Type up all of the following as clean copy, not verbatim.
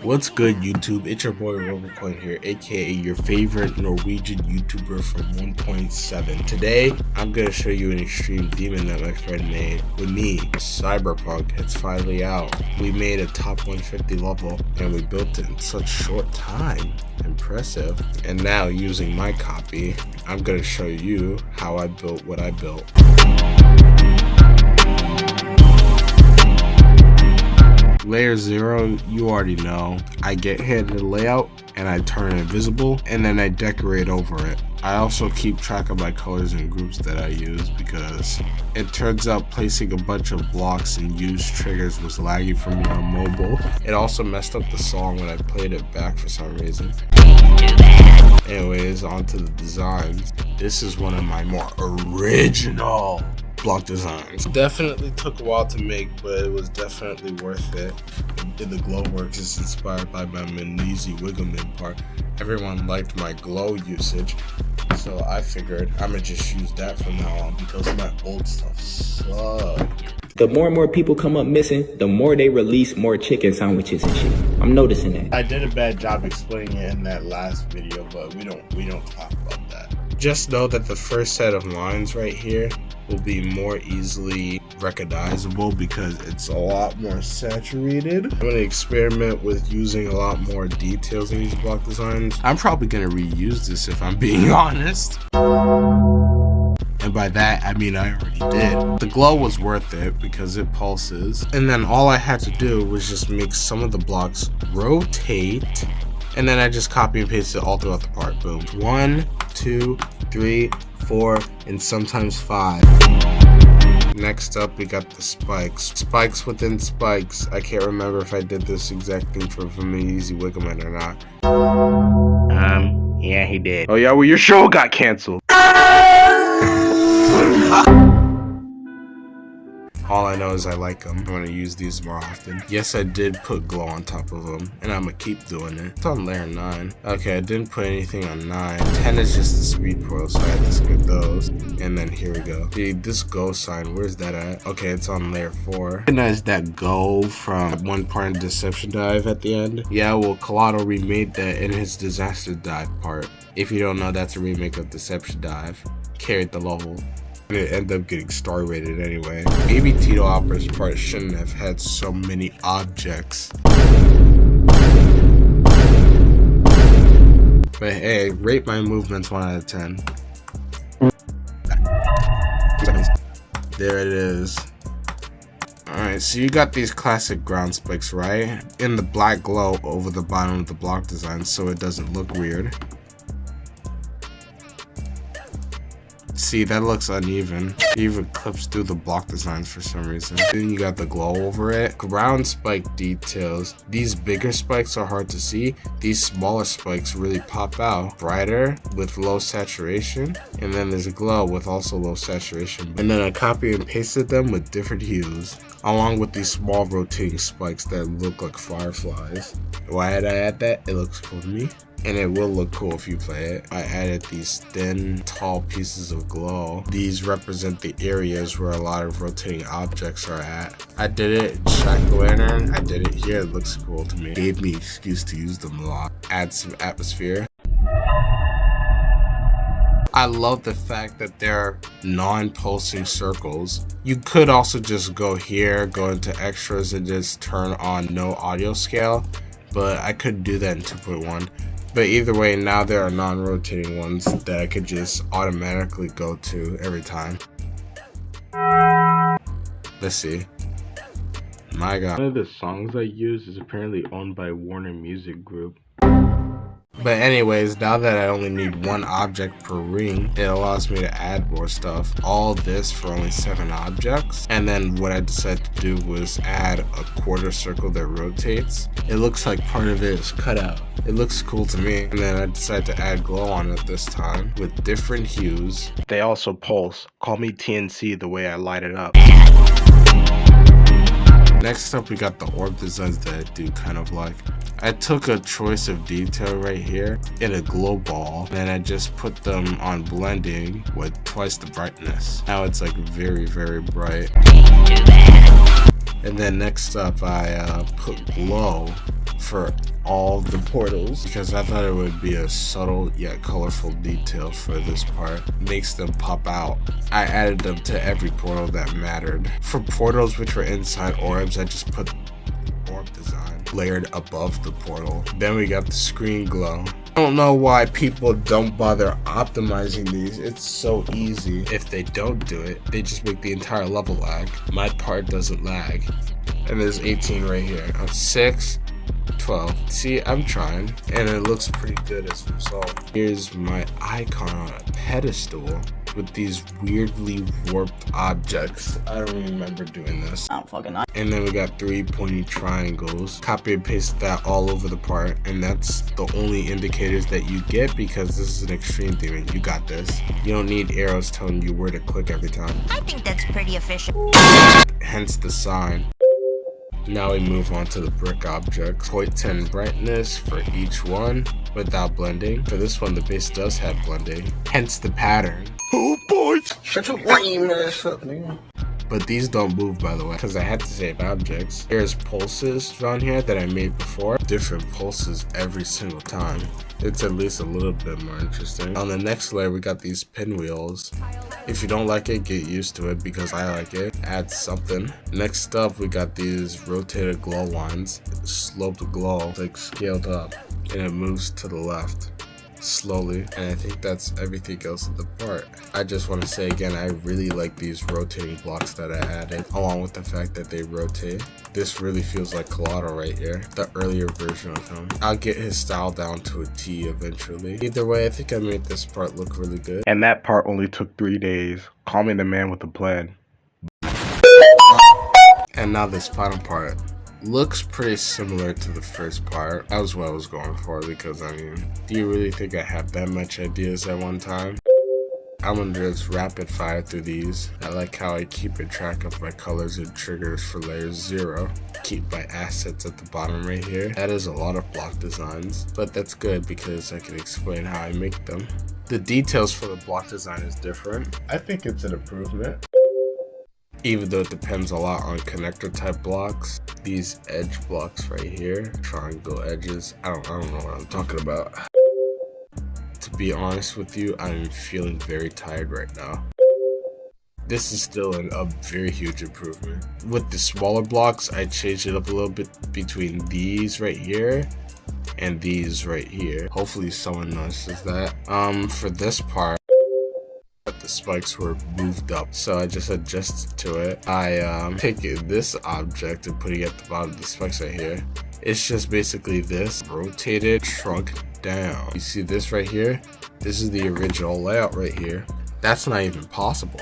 What's good, YouTube? It's your boy Robocoin here, aka your favorite Norwegian YouTuber from 1.7. Today, I'm gonna show you an extreme demon that my friend made with me, Cyberpunk. It's finally out. We made a top 150 level, and we built it in such short time. Impressive. And now, using my copy, I'm gonna show you how I built what I built. Layer 0, you already know. I get handed a layout and I turn it invisible and then I decorate over it. I also keep track of my colors and groups that I use because it turns out placing a bunch of blocks and used triggers was laggy for me on mobile. It also messed up the song when I played it back for some reason. Anyways, on to the designs. This is one of my more original block designs. Definitely took a while to make, but it was definitely worth it. The glow works is inspired by my Manisi Wiggleman part. Everyone liked my glow usage, so I figured I'm gonna just use that from now on because my old stuff sucked. The more and more people come up missing, the more they release more chicken sandwiches and shit. I'm noticing that. I did a bad job explaining it in that last video, but we don't talk about that. Just know that the first set of lines right here will be more easily recognizable because it's a lot more saturated. I'm going to experiment with using a lot more details in these block designs. I'm probably going to reuse this if I'm being honest. And by that, I mean I already did. The glow was worth it because it pulses. And then all I had to do was just make some of the blocks rotate. And then I just copy and paste it all throughout the part. Boom. 1, 2, 3, 4, and sometimes 5. Next up, we got the spikes. Spikes within spikes. I can't remember if I did this exact thing for Manisi Wiggleman or not. Yeah, he did. Oh yeah, well your show got canceled. All I know is I like them. I'm going to use these more often. Yes, I did put glow on top of them, and I'm going to keep doing it. It's on layer 9. Okay, I didn't put anything on 9. 10 is just the speed portal, so I had to skip those. And then here we go. See, this go sign, where's that at? Okay, it's on layer 4. Recognize that go from one part in Deception Dive at the end? Yeah, well, Khelado remade that in his Disaster Dive part. If you don't know, that's a remake of Deception Dive. Carried the level. It ended up getting star rated anyway. Maybe Tito Opera's part shouldn't have had so many objects. But hey, rate my movements 1 out of 10. There it is. Alright, so you got these classic ground spikes, right? In the black glow over the bottom of the block design so it doesn't look weird. See, that looks uneven. It even clips through the block designs for some reason. Then you got the glow over it. Ground spike details. These bigger spikes are hard to see. These smaller spikes really pop out. Brighter with low saturation. And then there's a glow with also low saturation. And then I copy and pasted them with different hues. Along with these small rotating spikes that look like fireflies. Why did I add that? It looks cool to me. And it will look cool if you play it. I added these thin, tall pieces of glow. These represent the areas where a lot of rotating objects are at. I did it in Jack-o'-lantern. I did it here. It looks cool to me. Gave me excuse to use them a lot. Add some atmosphere. I love the fact that they're non-pulsing circles. You could also just go here, go into extras, and just turn on no audio scale. But I couldn't do that in 2.1. But either way, now there are non-rotating ones that I could just automatically go to every time. Let's see. My god. One of the songs I use is apparently owned by Warner Music Group. But anyways, now that I only need 1 object per ring, it allows me to add more stuff. All this for only 7 objects. And then what I decided to do was add a quarter circle that rotates. It looks like part of it is cut out. It looks cool to me. And then I decided to add glow on it this time with different hues. They also pulse. Call me TNC the way I light it up. Next up, we got the orb designs that I do kind of like. I took a choice of detail right here in a glow ball, and I just put them on blending with twice the brightness. Now it's like very, very bright. And then next up, I put glow for all the portals because I thought it would be a subtle yet colorful detail for this part. Makes them pop out. I added them to every portal that mattered. For portals which were inside orbs, I just put orb design layered above the portal. Then we got the screen glow. I don't know why people don't bother optimizing these. It's so easy. If they don't do it, they just make the entire level lag. My part doesn't lag. And there's 18 right here. 6, 12. See, I'm trying. And it looks pretty good as a result. Here's my icon on a pedestal with these weirdly warped objects. I don't even remember doing this. I don't fucking know. And then we got 3 pointy triangles. Copy and paste that all over the part, and that's the only indicators that you get because this is an extreme theme. You got this. You don't need arrows telling you where to click every time. I think that's pretty efficient. Hence the sign. Now we move on to the brick objects. 0.10 brightness for each one without blending. For this one, the base does have blending, hence the pattern. Oh boy! Shut your lame ass up, nigga. But these don't move, by the way, because I had to save objects. There's pulses drawn here that I made before. Different pulses every single time. It's at least a little bit more interesting. On the next layer, we got these pinwheels. If you don't like it, get used to it because I like it. Add something. Next up, we got these rotated glow lines. Sloped glow, like scaled up, and it moves to the left slowly, and I think that's everything else in the part. I just want to say again, I really like these rotating blocks that I added, along with the fact that they rotate. This really feels like Khelado right here, the earlier version of him. I'll get his style down to a T eventually. Either way, I think I made this part look really good. And that part only took 3 days. Call me the man with a plan. And now this final part looks pretty similar to the first part. That was what I was going for because, I mean, do you really think I have that much ideas at one time? I'm gonna just rapid fire through these. I like how I keep a track of my colors and triggers for layer 0. Keep my assets at the bottom right here. That is a lot of block designs, but that's good because I can explain how I make them. The details for the block design is different. I think it's an improvement, even though it depends a lot on connector type blocks. These edge blocks right here, triangle edges, I don't know what I'm talking about. To be honest with you, I'm feeling very tired right now. This is still a very huge improvement. With the smaller blocks, I changed it up a little bit between these right here and these right here. Hopefully someone notices that. For this part, the spikes were moved up, so I just adjusted to it. I taking this object and putting it at the bottom of the spikes right here. It's just basically this rotated, shrunk down. You see this right here? This is the original layout right here. That's not even possible.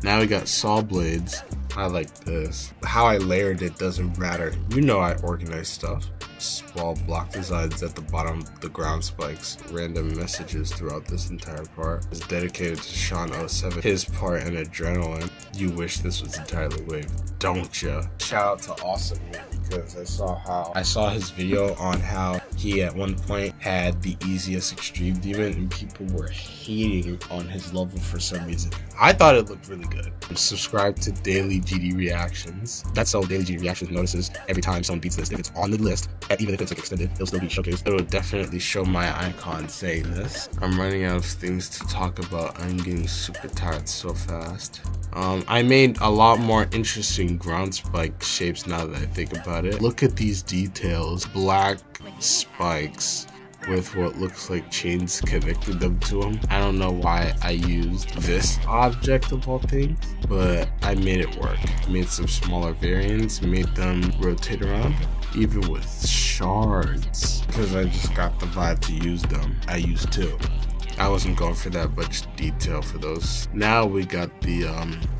Now we got saw blades. I like this. How I layered it doesn't matter. You know I organize stuff. Small block designs at the bottom of the ground spikes. Random messages throughout this entire part. It's dedicated to Sean07. His part and Adrenaline. You wish this was entirely wave, don't ya? Shout out to Awesome Me because I saw his video on how he at one point had the easiest extreme demon and people were hating on his level for some reason. I thought it looked really good. Subscribe to Daily GD Reactions. That's so Daily GD Reactions notices every time someone beats this. If it's on the list, even if it's like extended, it'll still be showcased. It'll definitely show my icon saying this. I'm running out of things to talk about. I'm getting super tired so fast. I made a lot more interesting ground spike shapes now that I think about it. Look at these details. Black spikes with what looks like chains connected them to them. I don't know why I used this object of all things, but I made it work. Made some smaller variants, made them rotate around, even with shards, because I just got the vibe to use them. I used two. I wasn't going for that much detail for those. Now we got the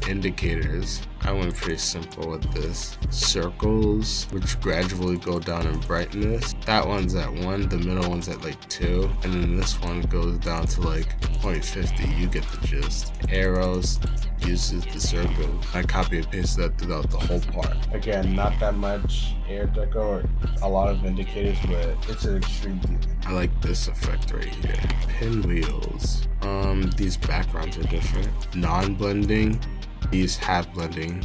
indicators. I went pretty simple with this. Circles, which gradually go down in brightness. That one's at 1, the middle one's at like 2, and then this one goes down to like 0.50. You get the gist. Arrows uses the circles. I copy and paste that throughout the whole part. Again, not that much air deco or a lot of indicators, but it's an extreme demon. I like this effect right here. Pinwheels. These backgrounds are different. Non-blending. These have blending.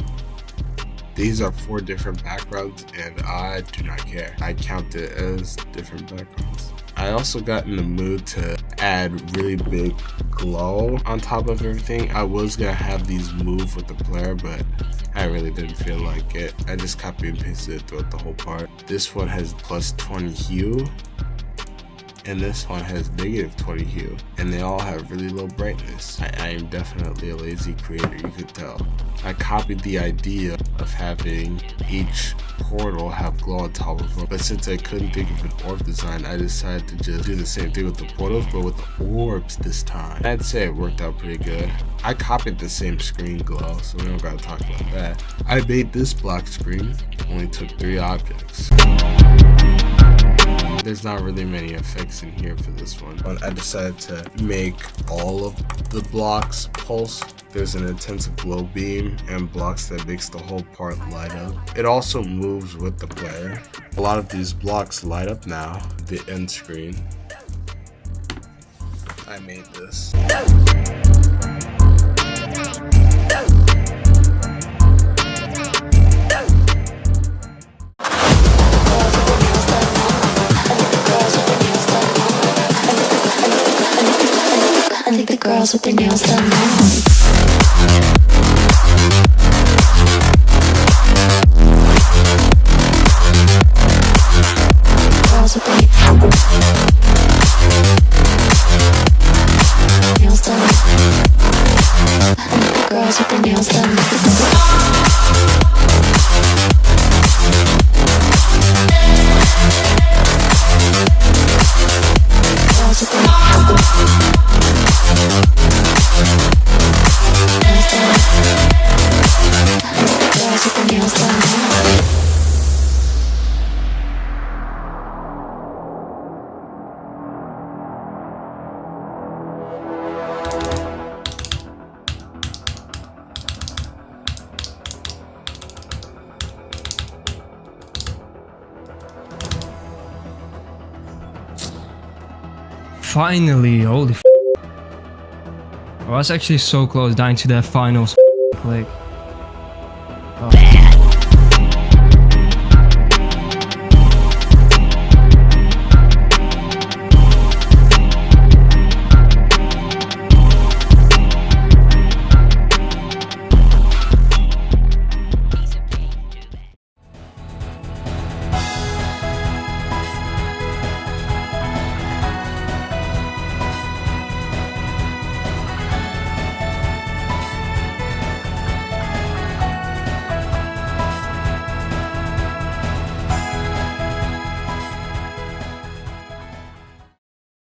These are 4 different backgrounds and I do not care. I count it as different backgrounds. I also got in the mood to add really big glow on top of everything. I was gonna have these move with the player, but I really didn't feel like it. I just copy and pasted it throughout the whole part. This one has plus 20 hue, and this one has negative 20 hue, and they all have really low brightness. I am definitely a lazy creator, you could tell. I copied the idea of having each portal have glow on top of them, but since I couldn't think of an orb design, I decided to just do the same thing with the portals, but with the orbs this time. I'd say it worked out pretty good. I copied the same screen glow, so we don't gotta talk about that. I made this black screen, only took 3 objects. There's not really many effects in here for this one. I decided to make all of the blocks pulse. There's an intensive glow beam and blocks that makes the whole part light up. It also moves with the player. A lot of these blocks light up now. The end screen. I made this. I think the girls with their nails done now. Girls with their nails done. I think the girls with their nails done. Girls with their nails done. Finally, holy f. I was actually so close dying to that final click. Oh.